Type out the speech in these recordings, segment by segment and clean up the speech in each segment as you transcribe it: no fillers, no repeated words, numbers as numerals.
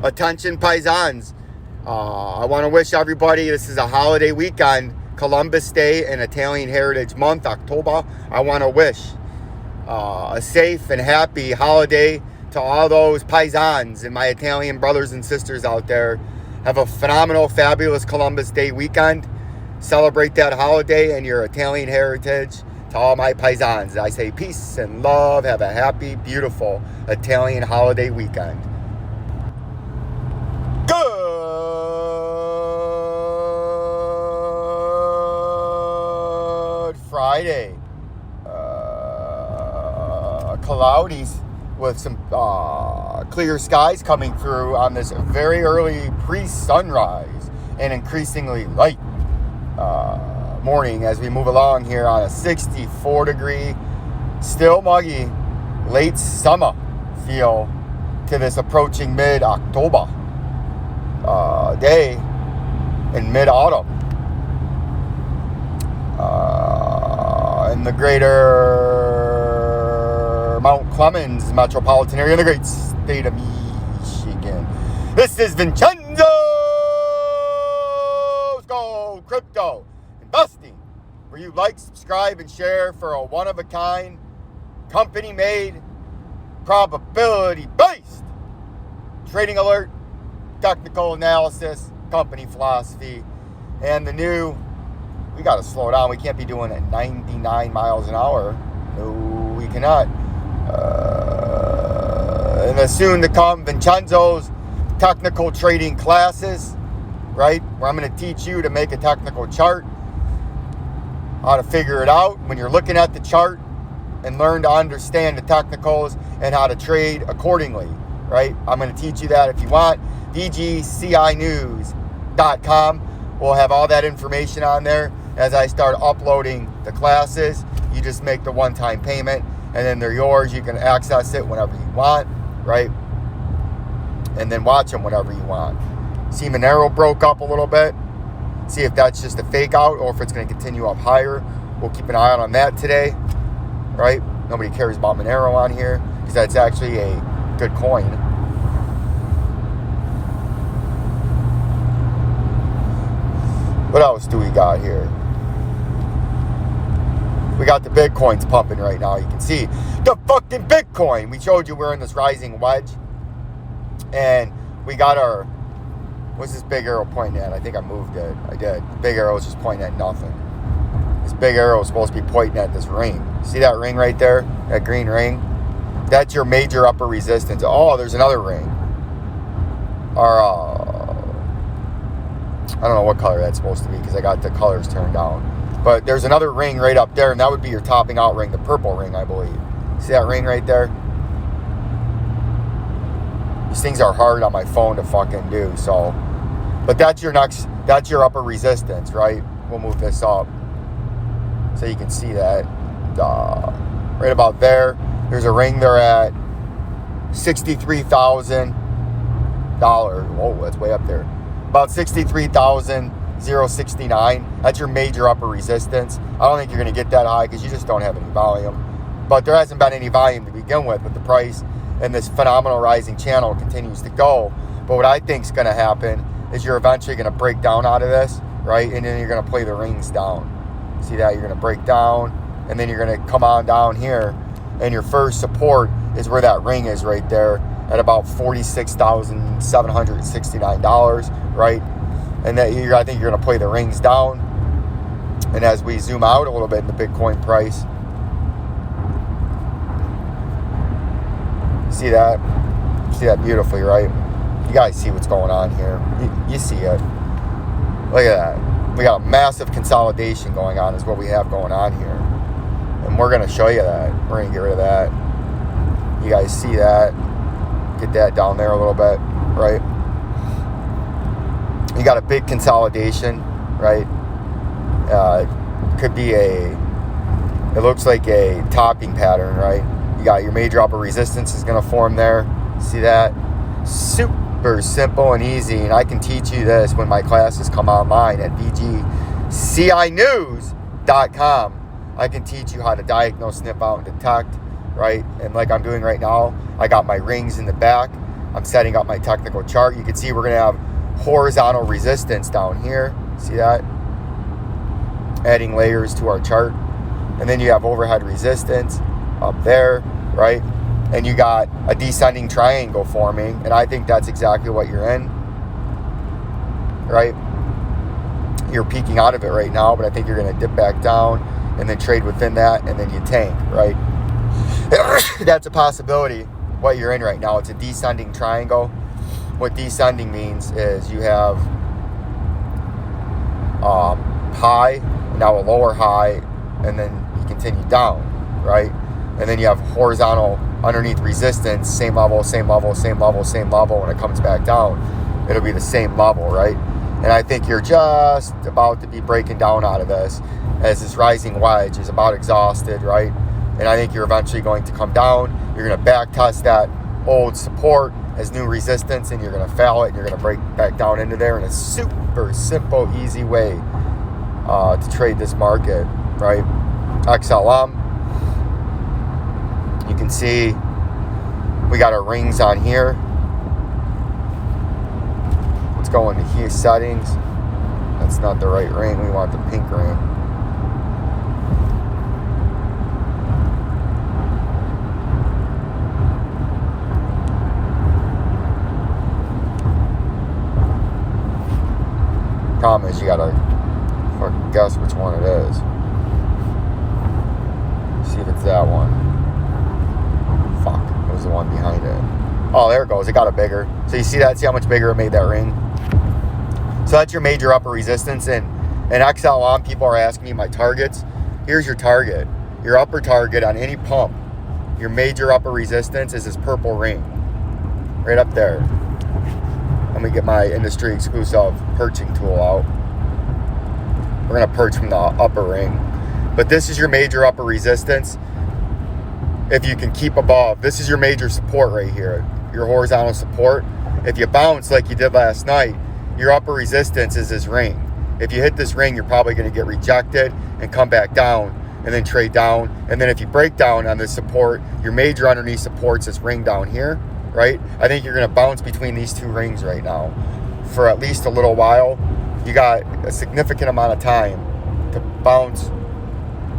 Attention paisans. I want to wish everybody, this is a holiday weekend, Columbus Day and Italian Heritage Month, October. I want to wish a safe and happy holiday to all those paisans and my Italian brothers and sisters out there. Have a phenomenal, fabulous Columbus Day weekend. Celebrate that holiday and your Italian heritage. To all my paisans, I say peace and love. Have a happy, beautiful Italian holiday weekend. Good Friday. Cloudy with some clear skies coming through on this very early pre-sunrise and increasingly light morning as we move along here on a 64 degree, still muggy, late summer feel to this approaching mid-October day in mid-autumn in the greater Mount Clemens metropolitan area in the great state of Michigan. This is Vincenzo'S Go Crypto Investing, where you like, subscribe, and share for a one-of-a-kind, company-made, probability-based trading alert, technical analysis, company philosophy, and the new, we got to slow down. We can't be doing it 99 miles an hour. No, we cannot. And the soon-to-come Vincenzo'S technical trading classes, right? Where I'm going to teach you to make a technical chart, how to figure it out when you're looking at the chart, and learn to understand the technicals and how to trade accordingly, right? I'm going to teach you that if you want. DOGECOIN.com will have all that information on there. As I start uploading the classes, you just make the one-time payment, and then they're yours. You can access it whenever you want, right? And then watch them whenever you want. See, Monero broke up a little bit. See if that's just a fake out or if it's going to continue up higher. We'll keep an eye out on that today, right? Nobody cares about Monero on here because that's actually a good coin. What else do we got here? We got the Bitcoins pumping right now. You can see the fucking Bitcoin. We showed you we're in this rising wedge. And we got our, what's this big arrow pointing at? I think I moved it. I did. The big arrow is just pointing at nothing. This big arrow is supposed to be pointing at this ring. See that ring right there? That green ring? That's your major upper resistance. Oh, there's another ring. Or, I don't know what color that's supposed to be because I got the colors turned down. But there's another ring right up there, and that would be your topping out ring, the purple ring, I believe. See that ring right there? These things are hard on my phone to fucking do, so. But that's your upper resistance, right? We'll move this up so you can see that. Right about there, there's a ring there at $63,000. Whoa, that's way up there. About 63,069. That's your major upper resistance. I don't think you're going to get that high because you just don't have any volume. But there hasn't been any volume to begin with the price, and this phenomenal rising channel continues to go. But what I think is going to happen is you're eventually going to break down out of this, right? And then you're going to play the rings down. See that? You're going to break down, and then you're going to come on down here, and your first support is where that ring is right there at about $46,769, right? And that I think you're going to play the rings down. And as we zoom out a little bit in the Bitcoin price, see that beautifully, right? You guys see what's going on here. You see it. Look at that. We got a massive consolidation going on is what we have going on here. And we're going to show you that. We're going to get rid of that. You guys see that. Get that down there a little bit, right? You got a big consolidation, right? Could be it looks like a topping pattern, right? You got your major upper resistance is going to form there. See that? Super simple and easy. And I can teach you this when my classes come online at VGCInews.com. I can teach you how to diagnose, snip out, and detect, right? And like I'm doing right now, I got my rings in the back. I'm setting up my technical chart. You can see we're going to have horizontal resistance down here. See that? Adding layers to our chart. And then you have overhead resistance up there, right? And you got a descending triangle forming. And I think that's exactly what you're in, right? You're peeking out of it right now, but I think you're going to dip back down and then trade within that, and then you tank, right? That's a possibility. What you're in right now, it's a descending triangle. What descending means is you have high, now a lower high, and then you continue down, right? And then you have horizontal underneath resistance, same level, same level, same level, same level. When it comes back down, it'll be the same level, right? And I think you're just about to be breaking down out of this, as this rising wedge is about exhausted, right? And I think you're eventually going to come down. You're going to back test that old support as new resistance, and you're going to fail it, and you're going to break back down into there in a super simple, easy way to trade this market, right? XLM, you can see we got our rings on here. Let's go into here, settings. That's not the right ring. We want the pink ring. Problem is, you gotta fucking guess which one it is. See if it's that one. Fuck, it was the one behind it. Oh, there it goes. It got it bigger. So you see that? See how much bigger it made that ring? So that's your major upper resistance. And XLM, people are asking me my targets. Here's your target. Your upper target on any pump. Your major upper resistance is this purple ring. Right up there. Let me get my industry exclusive perching tool out. We're going to perch from the upper ring. But this is your major upper resistance. If you can keep above, this is your major support right here. Your horizontal support. If you bounce like you did last night, your upper resistance is this ring. If you hit this ring, you're probably going to get rejected and come back down and then trade down. And then if you break down on this support, your major underneath supports this ring down here. Right? I think you're going to bounce between these two rings right now for at least a little while. You got a significant amount of time to bounce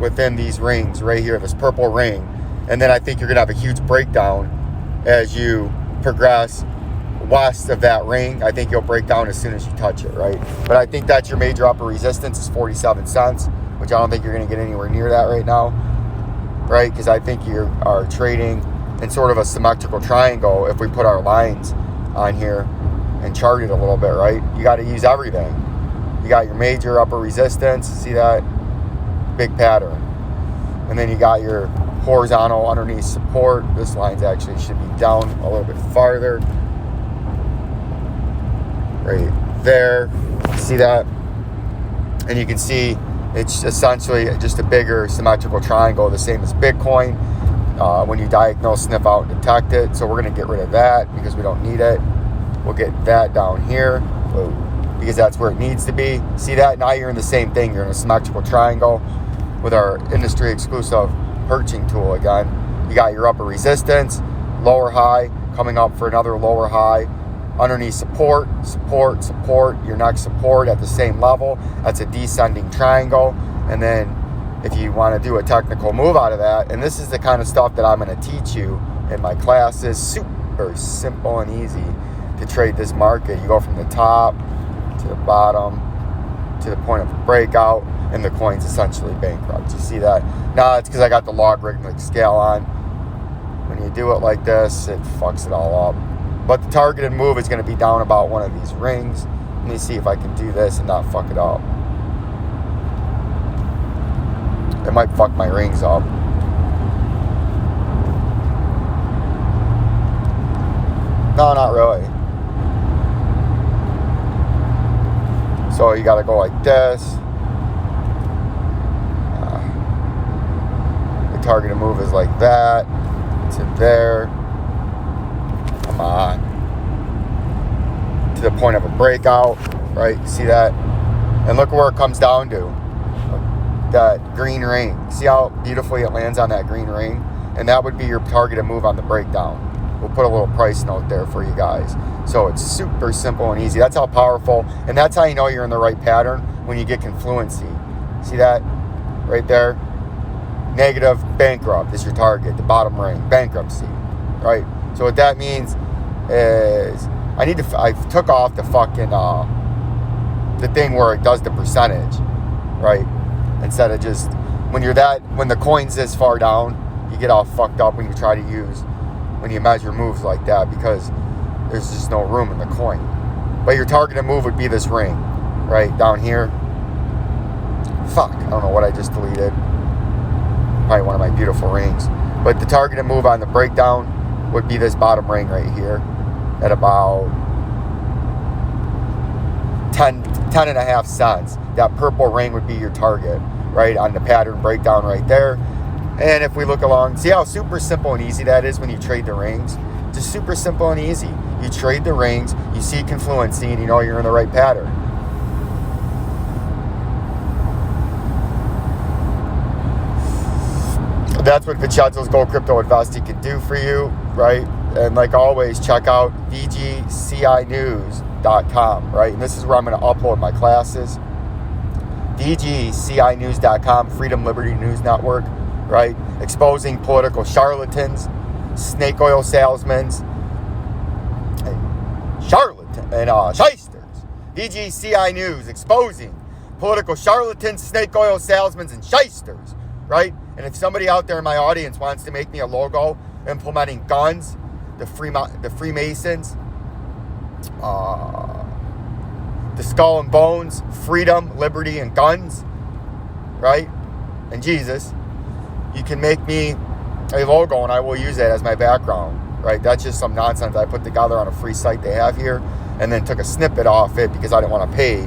within these rings right here, this purple ring. And then I think you're going to have a huge breakdown as you progress west of that ring. I think you'll break down as soon as you touch it, right? But I think that's your major upper resistance is 47 cents, which I don't think you're going to get anywhere near that right now, right? Because I think you are trading in sort of a symmetrical triangle. If we put our lines on here and chart it a little bit, right? You got to use everything. You got your major upper resistance, see that? Big pattern. And then you got your horizontal underneath support. This line's actually should be down a little bit farther. Right there. See that? And you can see it's essentially just a bigger symmetrical triangle, the same as Bitcoin. When you diagnose, sniff out, and detect it. So we're going to get rid of that because we don't need it. We'll get that down here because that's where it needs to be. See that? Now you're in the same thing. You're in a symmetrical triangle with our industry exclusive perching tool again. You got your upper resistance, lower high, coming up for another lower high. Underneath support, support, support. Your next support at the same level. That's a descending triangle. And then if you want to do a technical move out of that, and this is the kind of stuff that I'm going to teach you in my classes, super simple and easy to trade this market. You go from the top to the bottom to the point of breakout, and the coin's essentially bankrupt. You see that? Now it's because I got the logarithmic scale on. When you do it like this, it fucks it all up. But the targeted move is going to be down about one of these rings. Let me see if I can do this and not fuck it up. It might fuck my rings up. No, not really. So you gotta go like this. The targeted move is like that. To there. Come on. To the point of a breakout. Right? See that? And look where it comes down to. That green ring. See how beautifully it lands on that green ring? And that would be your targeted move on the breakdown. We'll put a little price note there for you guys. So it's super simple and easy. That's how powerful, and that's how you know you're in the right pattern when you get confluency. See that right there? Negative bankrupt is your target, the bottom ring, bankruptcy, right? So what that means is I took off the fucking the thing where it does the percentage, right? Instead of just when the coin's this far down, you get all fucked up when you try to when you measure moves like that, because there's just no room in the coin. But your targeted move would be this ring, right down here. Fuck, I don't know what I just deleted. Probably one of my beautiful rings. But the targeted move on the breakdown would be this bottom ring right here at about 10.5 cents. That purple ring would be your target, right, on the pattern breakdown right there. And if we look along, see how super simple and easy that is when you trade the rings? Just super simple and easy. You trade the rings, you see confluency, and you know you're in the right pattern. That's what Vincenzo'S Gold Crypto Investing can do for you, right? And like always, check out DOGECOIN, right? And this is where I'm going to upload my classes. DOGECOIN, Freedom Liberty News Network, right? Exposing political charlatans, snake oil salesmen, and shysters. DOGECOIN News, exposing political charlatans, snake oil salesmen, and shysters, right? And if somebody out there in my audience wants to make me a logo implementing guns, the Freemasons, the skull and bones, freedom, liberty, and guns, right? And Jesus, you can make me a logo and I will use that as my background, right? That's just some nonsense I put together on a free site they have here, and then took a snippet off it because I didn't want to pay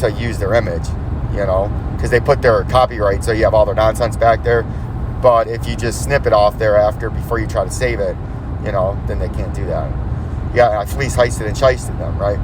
to use their image, you know, because they put their copyright, so you have all their nonsense back there. But if you just snip it off thereafter before you try to save it, you know, then they can't do that. Yeah, I fleece heisted and shysted them, right?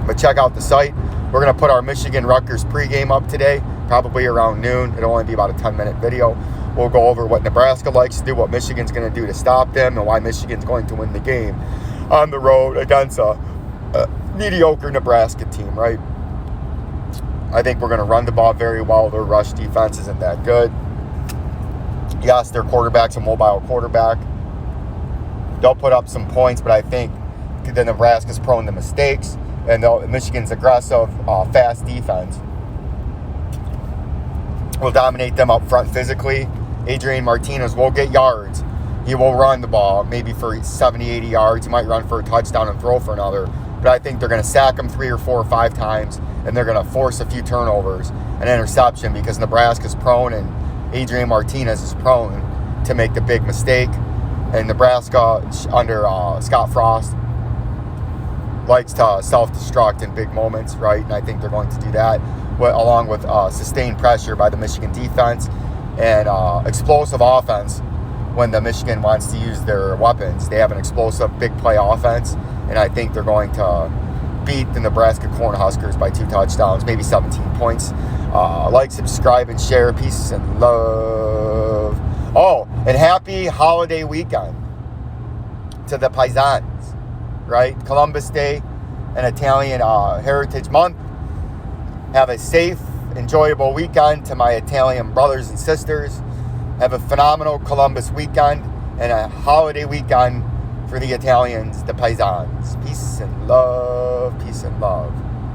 But check out the site. We're going to put our Michigan Rutgers pregame up today, probably around noon. It'll only be about a 10-minute video. We'll go over what Nebraska likes to do, what Michigan's going to do to stop them, and why Michigan's going to win the game on the road against a mediocre Nebraska team, right? I think we're going to run the ball very well. Their rush defense isn't that good. Yes, their quarterback's a mobile quarterback. They'll put up some points, but I think the Nebraska's prone to mistakes, and Michigan's aggressive, fast defense will dominate them up front physically. Adrian Martinez will get yards. He will run the ball, maybe for 70, 80 yards. He might run for a touchdown and throw for another. But I think they're going to sack him 3 or 4 or 5 times, and they're going to force a few turnovers, an interception, because Nebraska's prone and Adrian Martinez is prone to make the big mistake. And Nebraska, under Scott Frost, likes to self-destruct in big moments, right? And I think they're going to do that, along with sustained pressure by the Michigan defense and explosive offense. When the Michigan wants to use their weapons, they have an explosive big play offense, and I think they're going to beat the Nebraska Cornhuskers by 2 touchdowns, maybe 17 points. Like, subscribe, and share. Peace and love. Oh, and happy holiday weekend to the Paisans, right? Columbus Day and Italian Heritage Month. Have a safe, enjoyable weekend to my Italian brothers and sisters. Have a phenomenal Columbus weekend and a holiday weekend for the Italians, the Paisans. Peace and love.